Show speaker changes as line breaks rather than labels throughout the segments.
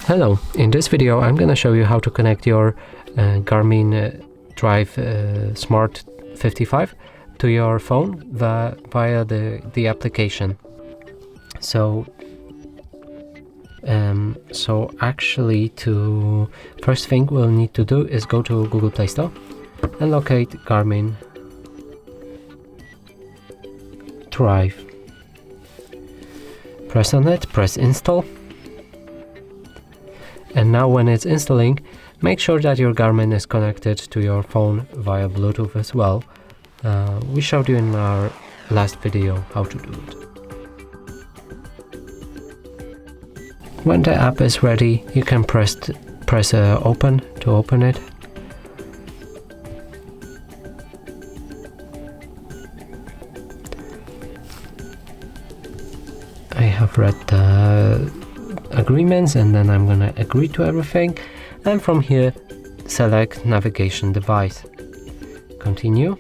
Hello, in this video I'm gonna show you how to connect your Garmin Drive Smart 55 to your phone via the application. So actually, first thing we'll need to do is go to Google Play Store and locate Garmin Drive. Press on it, press install. And now when it's installing, make sure that your Garmin is connected to your phone via Bluetooth as well. We showed you in our last video how to do it. When the app is ready, you can press open to open it. I have read the agreements and then I'm gonna agree to everything, and from here select navigation device, continue,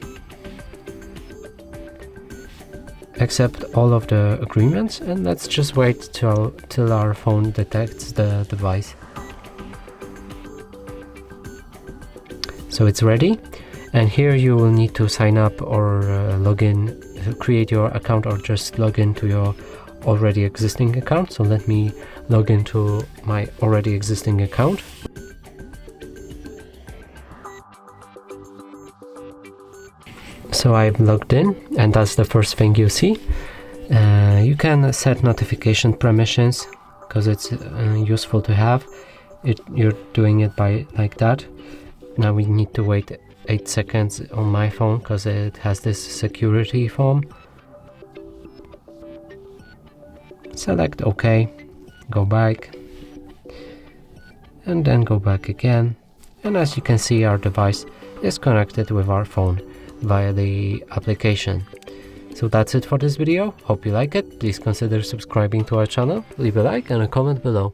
accept all of the agreements, and let's just wait till our phone detects the device. So it's ready, and here you will need to sign up or log in, create your account, or just log into your already existing account. So let me log into my already existing account. So I've logged in, and that's the first thing you see. You can set notification permissions because it's useful to have. You're doing it by like that. Now we need to wait 8 seconds on my phone because it has this security form. Select OK, go back, and then go back again. And as you can see, our device is connected with our phone via the application. So that's it for this video. Hope you like it. Please consider subscribing to our channel, leave a like and a comment below.